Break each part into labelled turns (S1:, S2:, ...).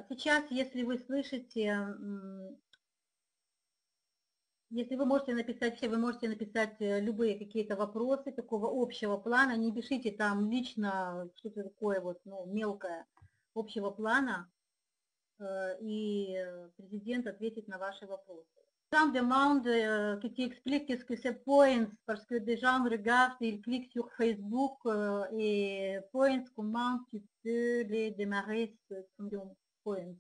S1: Сейчас, если вы слышите, если вы можете написать, вы можете написать любые какие-то вопросы такого общего плана, не пишите там лично что-то такое вот, ну, мелкое, общего плана, и президент ответит на ваши вопросы. On demande que tu expliques qu'est-ce que c'est Points, parce que des gens regardent, ils cliquent sur Facebook et Points, comment tu peux les démarrer sur Points?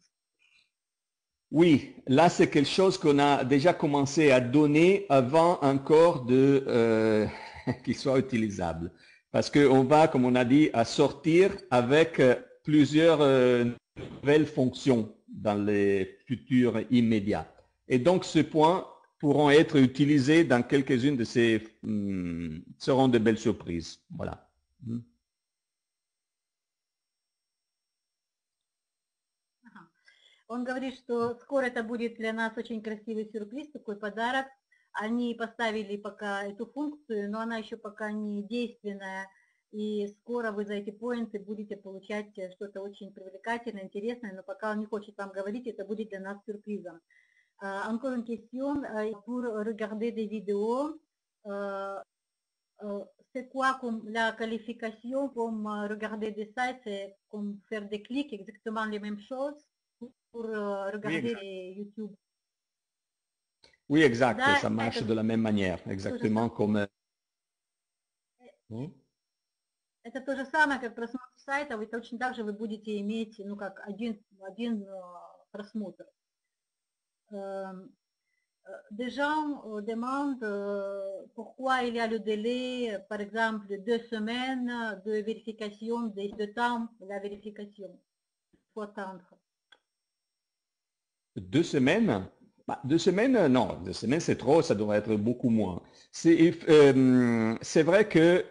S2: Oui, là c'est quelque chose qu'on a déjà commencé à donner avant encore de qu'il soit utilisable. Parce qu'on va, comme on a dit, à sortir avec plusieurs nouvelles fonctions dans les futurs immédiats. Et donc ce point pourront être utilisés dans quelques-unes de ces seront de belles surprises. Voilà.
S1: Он говорит, что скоро это будет для нас очень красивый сюрприз, такой подарок. Они поставили пока эту функцию, но она еще пока не действенная. И скоро вы за эти поинты будете получать что-то очень привлекательное, интересное, но пока он не хочет вам говорить, это будет для нас сюрпризом. Encore une question, pour regarder des vidéos, c'est quoi comme la qualification comme regarder des sites, c'est comme faire des clics, exactement les mêmes choses pour regarder les YouTube?
S2: Oui, exact,
S1: Да,
S2: ça marche de la même manière, exactement comme...
S1: Это то же самое, как просмотр сайта, вы точно так же вы будете иметь, ну, как один просмотр. Des gens demandent pourquoi il y a le délai, par exemple, 2 semaines de vérification, de temps de la vérification. Il faut attendre.
S2: 2 semaines? Bah, 2 semaines, non, 2 semaines c'est trop, ça devrait être beaucoup moins. C'est vrai que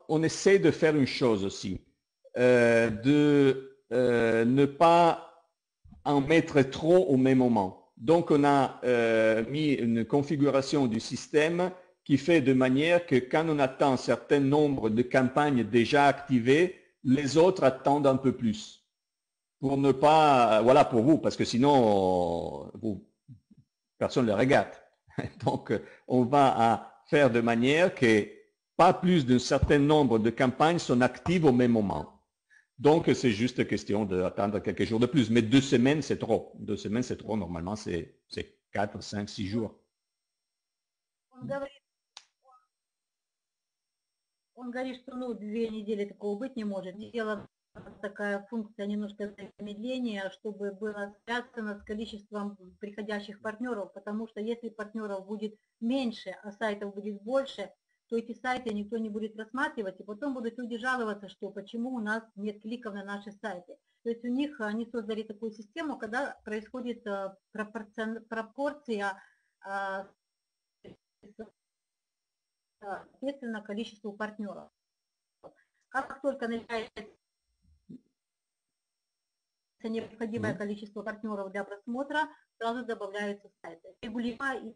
S2: on essaie de faire une chose aussi, de ne pas en mettre trop au même moment. Donc, on a mis une configuration du système qui fait de manière que quand on attend un certain nombre de campagnes déjà activées, les autres attendent un peu plus. Pour ne pas, voilà, pour vous, parce que sinon, personne ne les regarde. Donc, on va à faire de manière que pas plus d'un certain nombre de campagnes sont actives au même moment. Donc, c'est juste question d'attendre quelques jours de plus. Mais 2 semaines, c'est trop. 2 semaines, c'est trop. Normalement, c'est 4, 5, 6 jours.
S1: Он говорит, что, ну, 2 недели такого быть не может. Дело такая функция немножко замедления, чтобы было связано с количеством приходящих партнеров, потому что если партнеров будет меньше, а сайтов будет больше, то эти сайты никто не будет рассматривать, и потом будут люди жаловаться, что почему у нас нет кликов на наши сайты. То есть у них, они создали такую систему, когда происходит пропорция, соответственно, количеству партнеров. Как только набирается необходимое количество партнеров для просмотра, сразу добавляются сайты. Регулируя и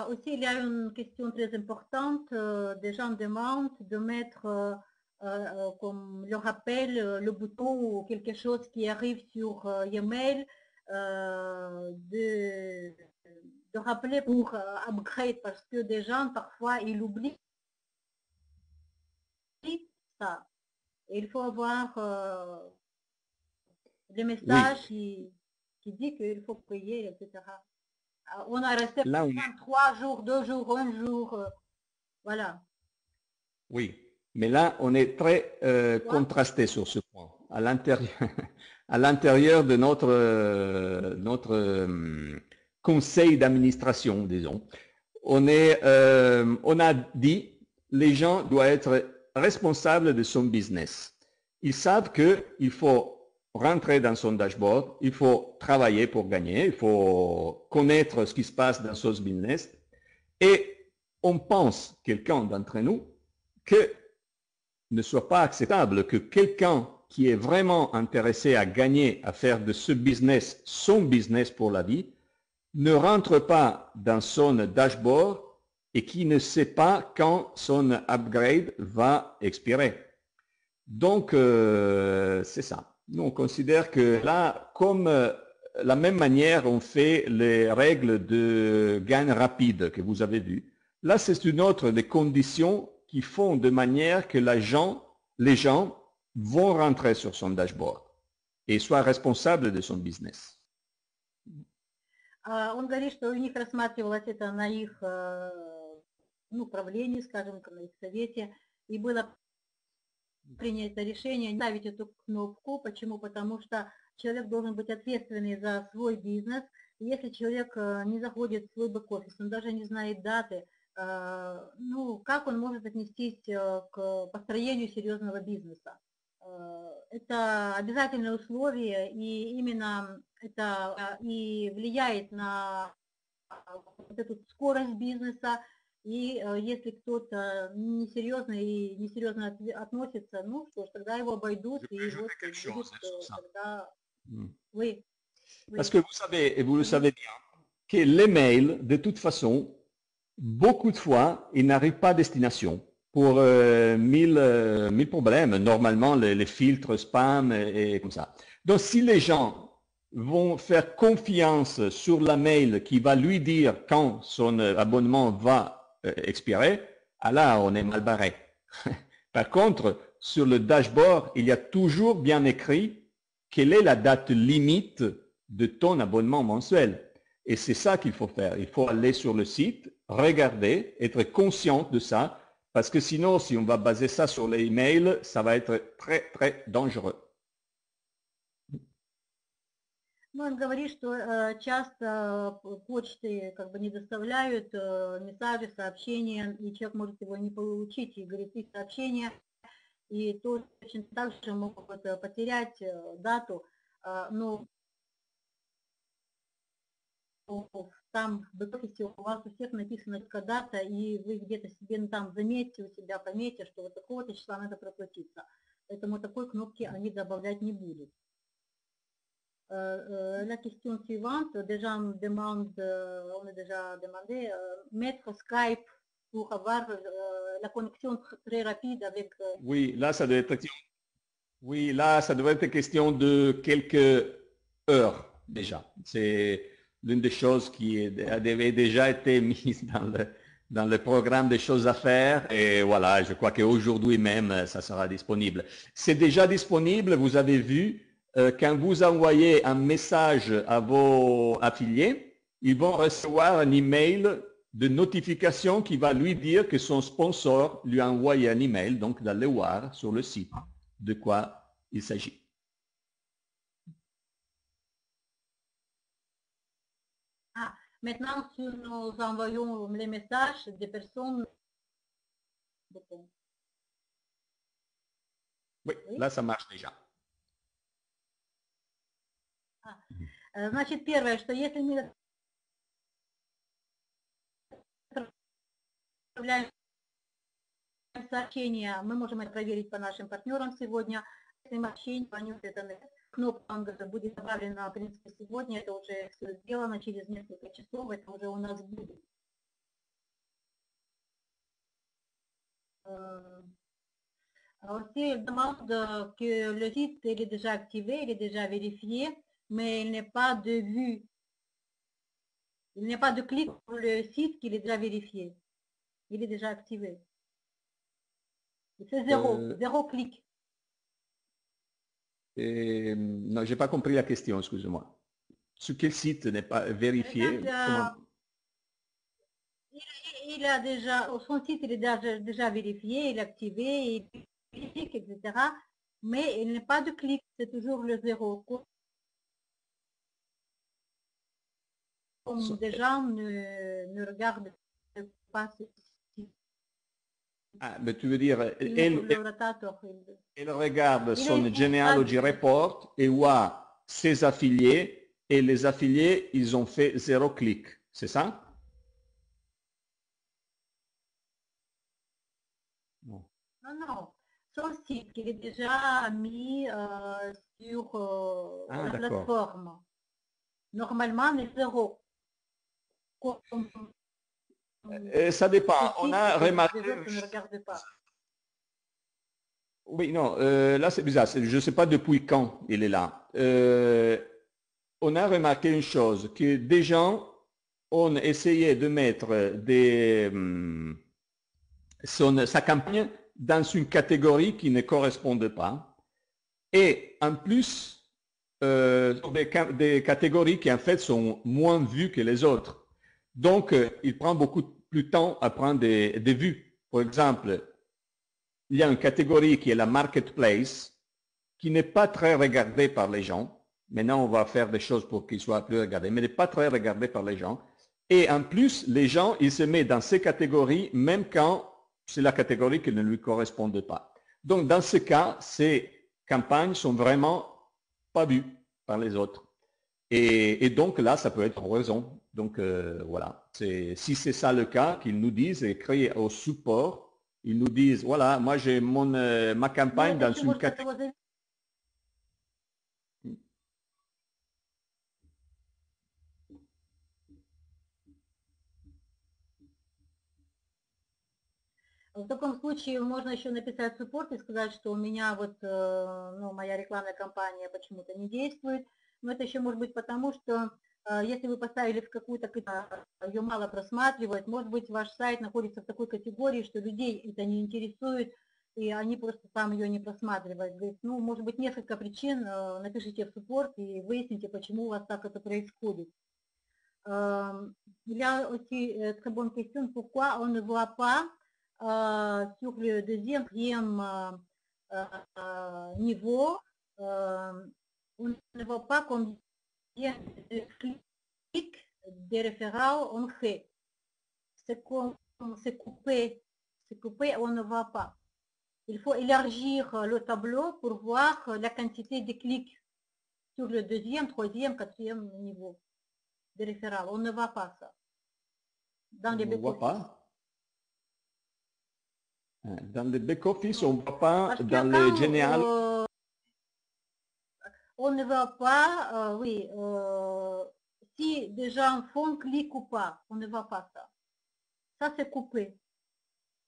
S1: aussi, il y a une question très importante. Des gens demandent de mettre comme le rappel, le bouton ou quelque chose qui arrive sur email, de rappeler pour upgrade, parce que des gens, parfois, ils oublient ça. Et il faut avoir des messages qui disent qu'il faut payer, etc. On a resté
S2: Là,
S1: 3 jours, 2 jours, 1 jour, voilà.
S2: Oui, mais là, on est très contrasté sur ce point. À l'intérieur de notre conseil d'administration, disons, on a dit les gens doivent être responsables de son business. Ils savent qu'il faut rentrer dans son dashboard, il faut travailler pour gagner, il faut connaître ce qui se passe dans son business, et on pense, quelqu'un d'entre nous, que ne soit pas acceptable que quelqu'un qui est vraiment intéressé à gagner, à faire de ce business son business pour la vie, ne rentre pas dans son dashboard et qui ne sait pas quand son upgrade va expirer. Donc, c'est ça. Nous, on considère que là, comme la même manière on fait les règles de gain rapide que vous avez vues, là, c'est une autre des conditions qui font de manière que les gens vont rentrer sur son dashboard et soient responsables de son business.
S1: Он говорит, что у них рассматривалось это на их ну, правлении, скажем, на их совете, и было принято решение не ставить эту кнопку. Почему? Потому что человек должен быть ответственный за свой бизнес. И если человек не заходит в свой бэк-офис, он даже не знает даты, ну, как он может отнестись к построению серьезного бизнеса? Это обязательное условие, и именно это и влияет на вот эту скорость бизнеса. И если кто-то несерьезно относится, ну что ж, тогда его обойдут, и вот будет тогда oui.
S2: Parce que vous savez, et vous le savez bien, que les mails, de toute façon, beaucoup de fois, ils n'arrivent pas à destination pour mille problèmes. Normalement, les filtres spam et comme ça. Donc, si les gens vont faire confiance sur la mail qui va lui dire quand son abonnement va expirer, là, on est mal barré. Par contre, sur le dashboard, il y a toujours bien écrit quelle est la date limite de ton abonnement mensuel. Et c'est ça qu'il faut faire. Il faut aller sur le site, regarder, être conscient de ça, parce que sinon, si on va baser ça sur les emails, ça va être très, très dangereux.
S1: Ну, он говорит, что часто почты как бы не доставляют мессажи, сообщения, и человек может его не получить, и говорит, их сообщения, и точно так же могут потерять дату, но там в бэк-офисе у вас у всех написана дата, и вы где-то себе там заметьте, у себя пометьте, что вот такого-то числа надо проплатиться. Поэтому такой кнопки они добавлять не будут. La question suivante, déjà on demande, on a déjà demandé, mettre Skype pour avoir la connexion très rapide avec...
S2: Oui, là ça doit être... Oui, là ça devrait être question de quelques heures déjà. C'est l'une des choses qui avait déjà été mise dans le programme des choses à faire. Et voilà, je crois qu'aujourd'hui même, ça sera disponible. C'est déjà disponible, vous avez vu. Quand vous envoyez un message à vos affiliés, ils vont recevoir un email de notification qui va lui dire que son sponsor lui a envoyé un email, donc d'aller voir sur le site de quoi il s'agit.
S1: Ah, maintenant, si nous envoyons les messages des personnes...
S2: Oui, là ça marche déjà.
S1: Значит, первое, что если мы отправляем сообщения, мы можем это проверить по нашим партнерам сегодня. Если мы сообщение, эта кнопка будет добавлена, в принципе, сегодня, это уже все сделано, через несколько часов это уже у нас будет. Aussi, il demande que le site il est déjà activé, il est déjà vérifié, mais il n'est pas de vue. Il n'y a pas de clic sur le site qu'il est déjà vérifié. Il est déjà activé. C'est zéro clic.
S2: Non, j'ai pas compris la question, excusez-moi. Sur quel site n'est pas vérifié?
S1: Il a déjà, son site il est déjà vérifié, il est activé, il clique, etc. Mais il n'y a pas de clic, c'est toujours le zéro. Comme des gens ne regardent pas ce site.
S2: Ah, mais tu veux dire, elle regarde son genealogy report et voit ses affiliés, et les affiliés, ils ont fait 0 clic, c'est ça?
S1: Non. Non. Son site, il est déjà mis sur la plateforme. Normalement, les 0. Comme
S2: Ça dépend. On a
S1: Les
S2: remarqué...
S1: autres ne regardent pas.
S2: Oui, non, là c'est bizarre. Je ne sais pas depuis quand il est là. On a remarqué une chose, que des gens ont essayé de mettre sa campagne dans une catégorie qui ne correspondait pas. Et en plus, des catégories qui en fait sont moins vues que les autres. Donc, il prend beaucoup plus de temps à prendre des vues. Par exemple, il y a une catégorie qui est la marketplace, qui n'est pas très regardée par les gens. Maintenant, on va faire des choses pour qu'il soit plus regardé, mais n'est pas très regardé par les gens. Et en plus, les gens, ils se mettent dans ces catégories, même quand c'est la catégorie qui ne lui correspond pas. Donc, dans ce cas, ces campagnes sont vraiment pas vues par les autres. Et donc là, ça peut être raison. Donc voilà, si c'est ça le cas, qu'ils nous disent, et créer au support, ils nous disent, voilà, moi j'ai ma campagne dans une catégorie.
S1: В таком случае можно еще написать суппорт и сказать, что у меня вот, ну, моя рекламная кампания почему-то не действует. Но это еще может быть потому, что если вы поставили в какую-то, ее мало просматривают, может быть ваш сайт находится в такой категории, что людей это не интересует, и они просто там ее не просматривают. Говорит, ну, может быть несколько причин, напишите в суппорт и выясните, почему у вас так это происходит. Il y a aussi très bonne question, pourquoi on ne voit pas sur le deuxième, troisième niveau, on ne voit pas combien de clics de référents on fait. C'est coupé, on ne voit pas. Il faut élargir le tableau pour voir la quantité de clics sur le deuxième, troisième, quatrième niveau de référents. On ne voit pas ça. Dans les
S2: back-office. On ne voit pas. Dans le back-office, on ne voit pas. Dans le général.
S1: On ne voit pas, oui, si des gens font clic ou pas, on ne voit pas ça. Ça, c'est coupé.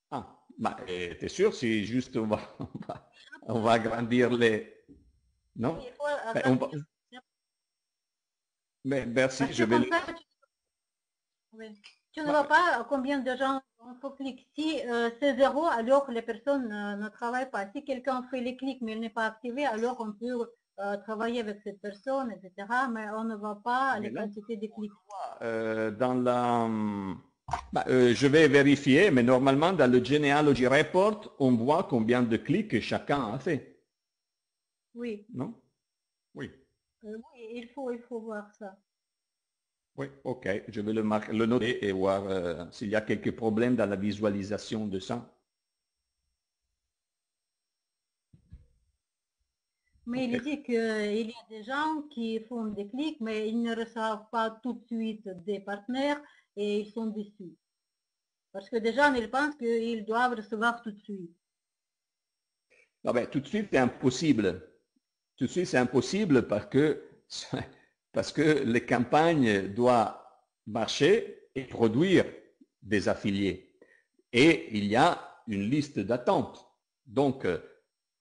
S2: Ah, bah, t'es sûr, c'est juste, on va agrandir les... Non,
S1: il faut agrandir.
S2: Mais merci, je vais...
S1: Tu ne vois pas combien de gens font clic. Si c'est zéro, alors les personnes ne travaillent pas. Si quelqu'un fait les clics mais il n'est pas activé, alors on peut travailler avec cette personne, etc. Mais on ne voit pas les quantités de clics.
S2: Dans la... je vais vérifier, mais normalement dans le Genealogy Report, on voit combien de clics chacun a fait.
S1: Oui.
S2: Non? Oui.
S1: Oui, il faut voir ça.
S2: Oui, ok, je vais le noter et voir s'il y a quelques problèmes dans la visualisation de ça.
S1: Mais il dit qu'il y a des gens qui font des clics, mais ils ne reçoivent pas tout de suite des partenaires et ils sont déçus. Parce que des gens, ils pensent qu'ils doivent recevoir tout de suite.
S2: Non, ben, tout de suite, c'est impossible. Tout de suite, c'est impossible parce que les campagnes doivent marcher et produire des affiliés. Et il y a une liste d'attente. Donc,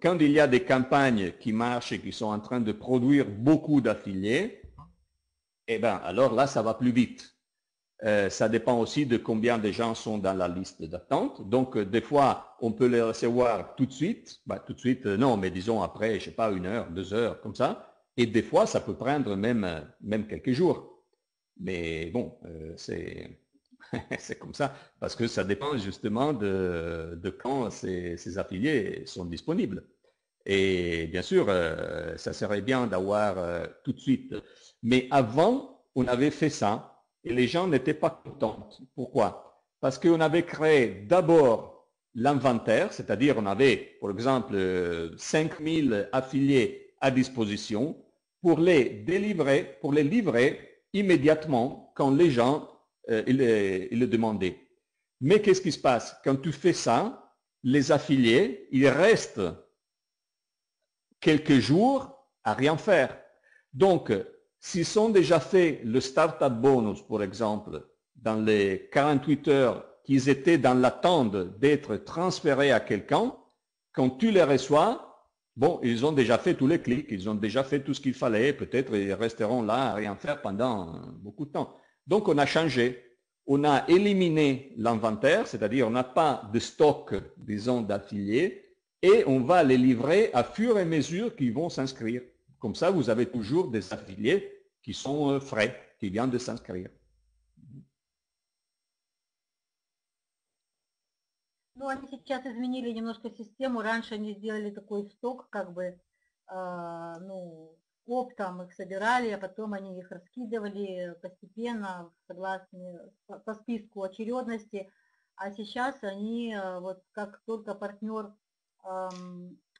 S2: quand il y a des campagnes qui marchent et qui sont en train de produire beaucoup d'affiliés, eh bien, alors là, ça va plus vite. Ça dépend aussi de combien de gens sont dans la liste d'attente. Donc, des fois, on peut les recevoir tout de suite. Bah, tout de suite, non, mais disons après, je sais pas, 1 heure, 2 heures, comme ça. Et des fois, ça peut prendre même quelques jours. Mais bon, c'est comme ça, parce que ça dépend justement de quand ces affiliés sont disponibles. Et bien sûr, ça serait bien d'avoir tout de suite. Mais avant, on avait fait ça et les gens n'étaient pas contents. Pourquoi? Parce qu'on avait créé d'abord l'inventaire, c'est-à-dire on avait, par exemple, 5000 affiliés à disposition pour les délivrer, pour les livrer immédiatement quand les gens ils le demandaient. Mais qu'est-ce qui se passe? Quand tu fais ça, les affiliés, ils restent quelques jours à rien faire. Donc, s'ils ont déjà fait le Startup Bonus, par exemple, dans les 48 heures qu'ils étaient dans l'attente d'être transférés à quelqu'un, quand tu les reçois, bon, ils ont déjà fait tous les clics, ils ont déjà fait tout ce qu'il fallait, peut-être ils resteront là à rien faire pendant beaucoup de temps. Donc on a changé. On a éliminé l'inventaire, c'est-à-dire on n'a pas de stock, disons, d'affiliés, et on va les livrer à fur et à mesure qu'ils vont s'inscrire. Comme ça, vous avez toujours des affiliés qui sont frais, qui viennent de s'inscrire.
S1: Ну, они сейчас изменили немножко систему. Раньше они сделали такой сток, как бы, ну, оптом их собирали, а потом они их раскидывали постепенно, согласно по списку очередности. А сейчас они, вот как только партнер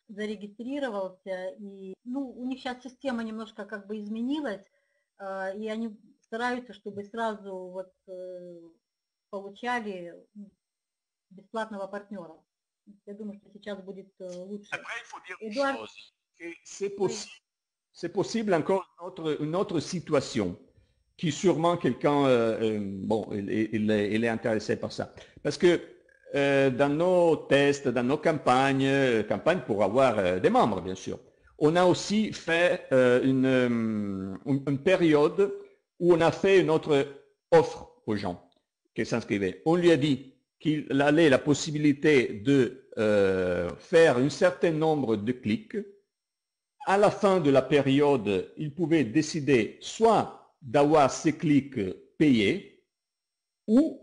S1: зарегистрировался, и, ну, у них сейчас система немножко как бы изменилась, и они стараются, чтобы сразу вот получали бесплатного партнера. Я думаю, что сейчас будет лучше.
S2: Après, il faut dire
S1: Эдуард,
S2: une chose. C'est possible encore une autre situation qui sûrement quelqu'un, bon, il est intéressé par ça. Parce que dans nos tests, dans nos campagnes pour avoir des membres, bien sûr, on a aussi fait une période où on a fait une autre offre aux gens qui s'inscrivaient. On lui a dit qu'il allait la possibilité de faire un certain nombre de clics. À la fin de la période, il pouvait décider soit d'avoir ces clics payés ou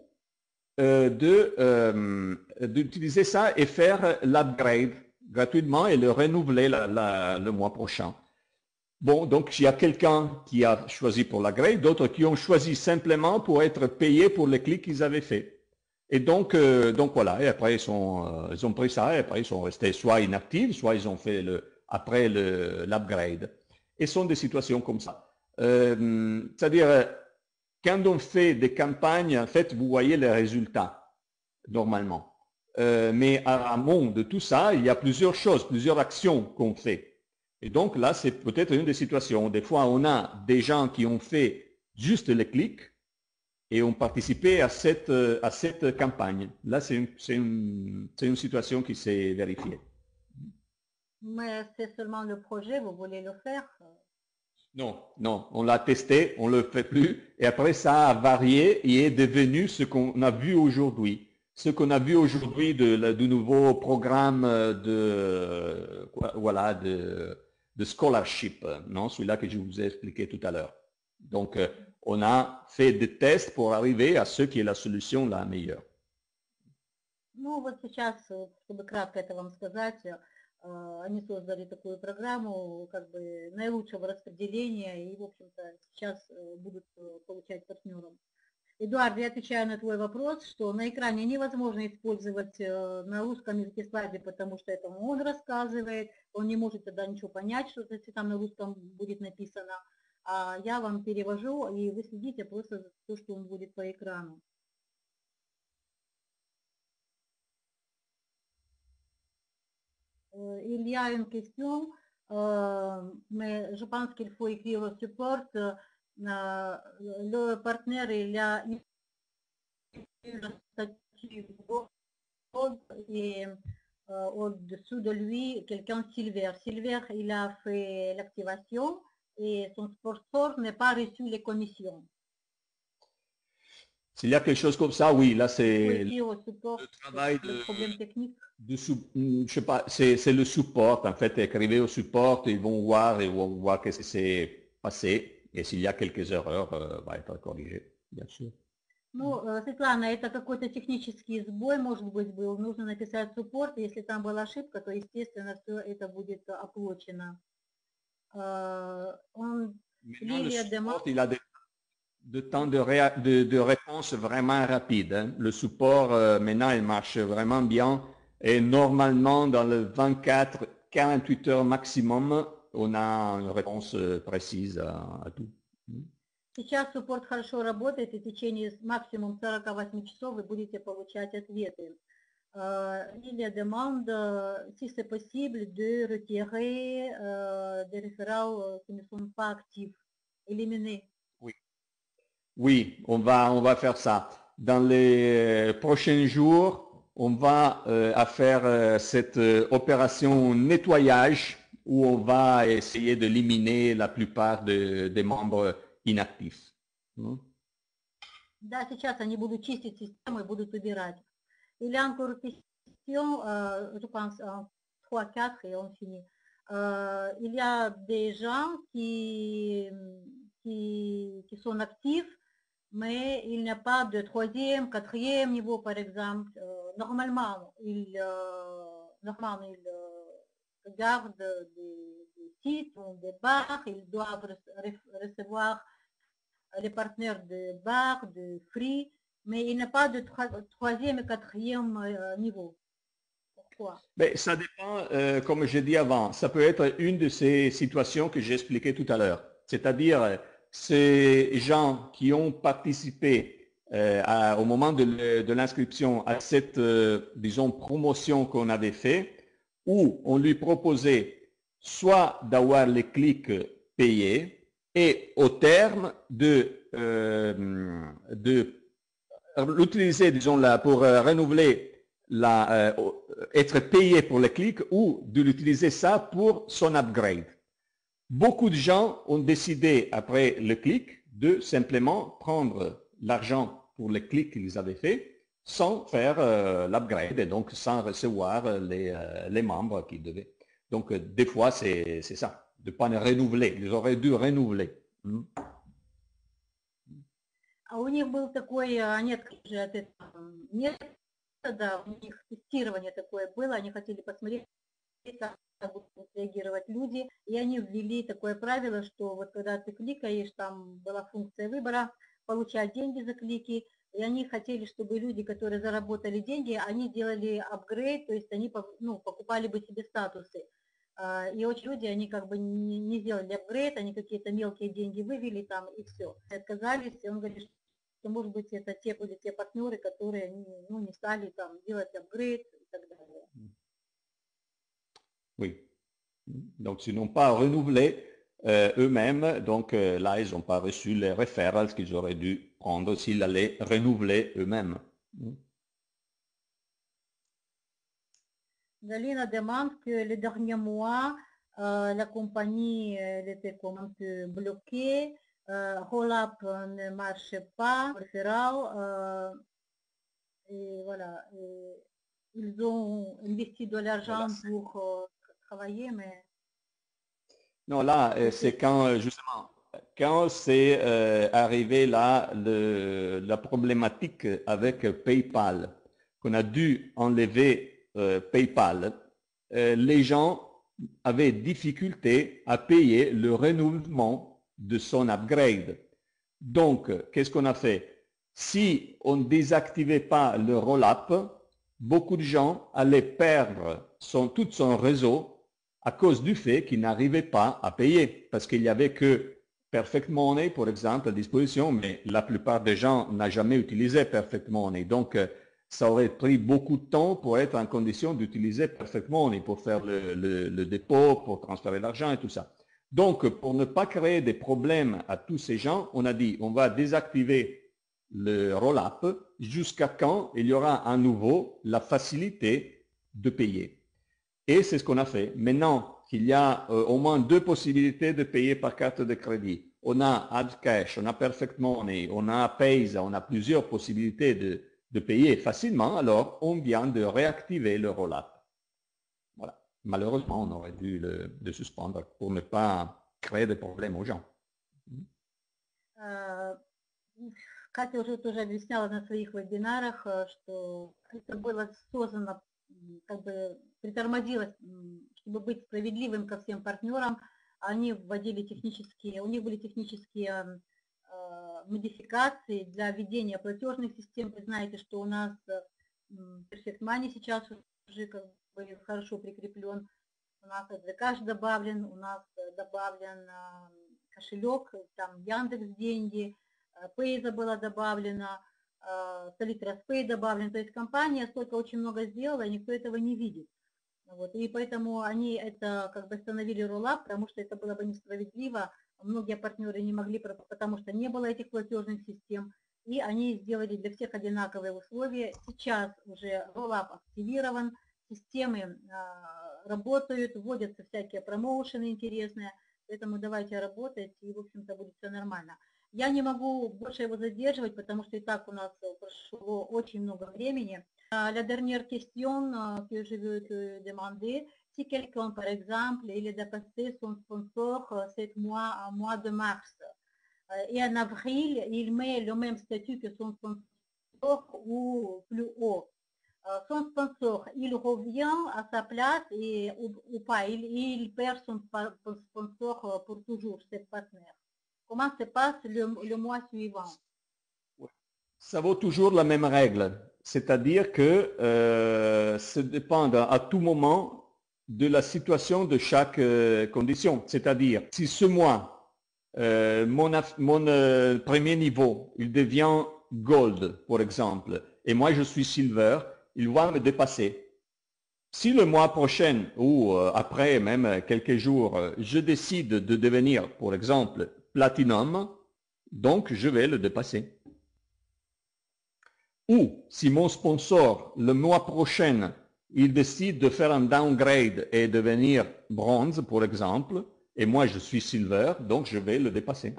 S2: d'utiliser ça et faire l'upgrade gratuitement et le renouveler le mois prochain. Bon, donc il y a quelqu'un qui a choisi pour l'upgrade, d'autres qui ont choisi simplement pour être payés pour les clics qu'ils avaient fait. Et donc voilà, et après ils ont pris ça et après ils sont restés soit inactifs, soit ils ont fait après l'upgrade. Et ce sont des situations comme ça. C'est-à-dire, quand on fait des campagnes, en fait, vous voyez les résultats, normalement. Mais à amont de tout ça, il y a plusieurs choses, plusieurs actions qu'on fait. Et donc là, c'est peut-être une des situations. Des fois, on a des gens qui ont fait juste les clics et ont participé à cette campagne. Là, c'est une situation qui s'est vérifiée.
S1: mais c'est seulement le projet, vous voulez le faire?
S2: Non, non, on l'a testé, on ne le fait plus, et après ça a varié et est devenu ce qu'on a vu aujourd'hui. Ce qu'on a vu aujourd'hui du nouveau programme voilà, de scholarship, non, celui-là que je vous ai expliqué tout à l'heure. Donc, on a fait des tests pour arriver à ce qui est la solution la meilleure.
S1: Ну, вот сейчас, чтобы кратко это вам сказать, они создали такую программу как бы наилучшего распределения и, в общем-то, сейчас будут получать партнеров. Эдуард, я отвечаю на твой вопрос, что на экране невозможно использовать на русском языке слайды, потому что это он рассказывает, он не может тогда ничего понять, что если там на русском будет написано, а я вам перевожу, и вы следите просто за то, что он будет по экрану. Il y a une question, mais je pense qu'il faut écrire au support. Le partenaire, il a le statut gold et au-dessous de lui, quelqu'un silver. Silver, il a fait l'activation et son sponsor n'a pas reçu les commissions.
S2: S'il y a quelque chose comme ça, oui, là c'est
S1: le
S2: travail
S1: le problème technique.
S2: je sais pas, c'est le support, en fait, écrivez au support, ils vont voir qu'est-ce qui s'est passé, et s'il y a quelques erreurs, va être corrigé, bien sûr.
S1: Ну, Светлана, это какой-то технический сбой, может быть, был. Нужно написать суппорт. Если там была ошибка, то, естественно, все это будет оплачено.
S2: Лилия Демар... Il a de temps de réponse vraiment rapide. Hein. Le support, maintenant, il marche vraiment bien. Et normalement, dans le 24-48 heures maximum, on a une réponse précise à tout.
S1: Сейчас суппорт хорошо работает, и в течение максимум 48 часов вы будете получать ответы. Il y a demande si c'est possible de retirer des référents qui ne sont pas actifs, éliminer.
S2: Oui, on va faire ça. dans les prochains jours, on va à faire cette opération nettoyage où on va essayer d'éliminer la plupart des membres inactifs.
S1: Да, сейчас они будут чистить систему и будут убирать. Il y a encore une question, je pense, 3-4 et on finit. Il y a des gens qui sont actifs, mais il n'y a pas de troisième, quatrième niveau, par exemple. Normalement, ils gardent des sites, des bars, ils doivent recevoir les partenaires de bar, de free, mais il n'y a pas de troisième et quatrième niveau. Pourquoi?
S2: Mais ça dépend, comme j'ai dit avant, ça peut être une de ces situations que j'ai expliquées tout à l'heure. C'est-à-dire, ces gens qui ont participé au moment de l'inscription à cette, disons, promotion qu'on avait fait, où on lui proposait soit d'avoir les clics payés, et au terme de l'utiliser, disons, là, pour renouveler être payé pour les clics ou de l'utiliser ça pour son upgrade. Beaucoup de gens ont décidé, après le clic, de simplement prendre l'argent pour les clics qu'ils avaient fait sans faire l'upgrade et donc sans recevoir les membres qu'ils devaient. Donc, des fois, c'est ça, de ne pas les renouveler. Ils auraient dû renouveler.
S1: А у них был такой, нет же от этого метода, у них тестирование такое было, они хотели посмотреть, как будут реагировать люди, и они ввели такое правило, что вот когда ты кликаешь, там была функция выбора, получать деньги за клики, и они хотели, чтобы люди, которые заработали деньги, они делали апгрейд, то есть они покупали бы себе статусы. И очень люди, они как бы не сделали апгрейд, они какие-то мелкие деньги вывели там и все. Отказались, и он говорит, что может быть это были те партнеры, которые не стали там делать апгрейд и так далее.
S2: Oui. Donc, ils n'ont pas renouvelé eux-mêmes, donc là, ils n'ont pas reçu les referrals qu'ils auraient dû prendre s'ils allaient renouveler eux-mêmes.
S1: Galina demande que le dernier mois, la compagnie était comme un peu bloquée, Roll-up ne marchait pas, referral, et voilà. Ils ont investi de l'argent pour travailler, mais...
S2: Non, là, c'est quand, justement, quand c'est arrivé là, la problématique avec PayPal, qu'on a dû enlever PayPal, les gens avaient difficulté à payer le renouvellement de son upgrade. Donc, qu'est-ce qu'on a fait? Si on ne désactivait pas le roll-up, beaucoup de gens allaient perdre tout son réseau à cause du fait qu'ils n'arrivaient pas à payer, parce qu'il n'y avait que Perfect Money, par exemple, à disposition, mais la plupart des gens n'ont jamais utilisé Perfect Money. Donc, ça aurait pris beaucoup de temps pour être en condition d'utiliser Perfect Money, pour faire le dépôt, pour transférer l'argent et tout ça. Donc, pour ne pas créer des problèmes à tous ces gens, on a dit, on va désactiver le roll-up jusqu'à quand il y aura à nouveau la facilité de payer. Et c'est ce qu'on a fait. Maintenant qu'il y a au moins 2 possibilités de payer par carte de crédit, on a AdCash, on a Perfect Money, on a Payza, on a plusieurs possibilités de payer facilement, alors on vient de réactiver le roll-up. Voilà. Malheureusement, on aurait dû le suspendre pour ne pas créer de problèmes aux gens.
S1: Катя уже тоже объясняла на своих вебинарах, что это было создано, как бы притормозилось, чтобы быть справедливым ко всем партнерам. Они вводили у них были технические модификации для введения платежных систем. Вы знаете, что у нас Perfect Money сейчас уже как бы хорошо прикреплен. У нас Zcash добавлен, у нас добавлен кошелек, там Яндекс деньги, Payza была добавлена, Salitrus Pay добавлен. То есть компания столько очень много сделала, и никто этого не видит. Вот. И поэтому они это как бы остановили роллап, потому что это было бы несправедливо. Многие партнеры не могли, потому что не было этих платежных систем. и они сделали для всех одинаковые условия. Сейчас уже роллап активирован, системы работают, вводятся всякие промоушены интересные, поэтому давайте работать, и, в общем-то, будет все нормально. Я не могу больше его задерживать, потому что и так у нас прошло очень много времени. La dernière question que je veux te demander, si quelqu'un, par exemple, il est dépassé son sponsor cette mois de mars, et en avril, il met le même statut que son sponsor ou plus haut. Son sponsor, il revient à sa place ou pas, il perd son sponsor pour toujours, ses partenaires. Comment se passe le mois suivant?
S2: Ça vaut toujours la même règle, c'est-à-dire que ça dépend à tout moment de la situation de chaque condition. C'est-à-dire, si ce mois, mon premier niveau, il devient gold, par exemple, et moi je suis silver, il va me dépasser. Si le mois prochain ou après même quelques jours, je décide de devenir, par exemple, platinum, donc je vais le dépasser. Ou si mon sponsor, le mois prochain, il décide de faire un downgrade et devenir bronze, par exemple, et moi je suis silver, donc je vais le dépasser.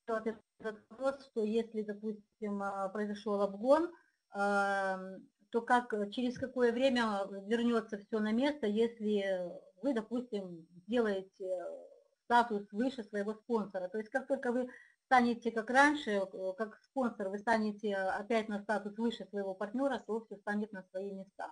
S1: Этот вопрос, что если, допустим, произошел обгон, то через какое время вернется все на место, если вы, допустим, сделаете статус выше своего спонсора. То есть как только вы станете как раньше, как спонсор, вы станете опять на статус выше своего партнера, то все станет на свои места.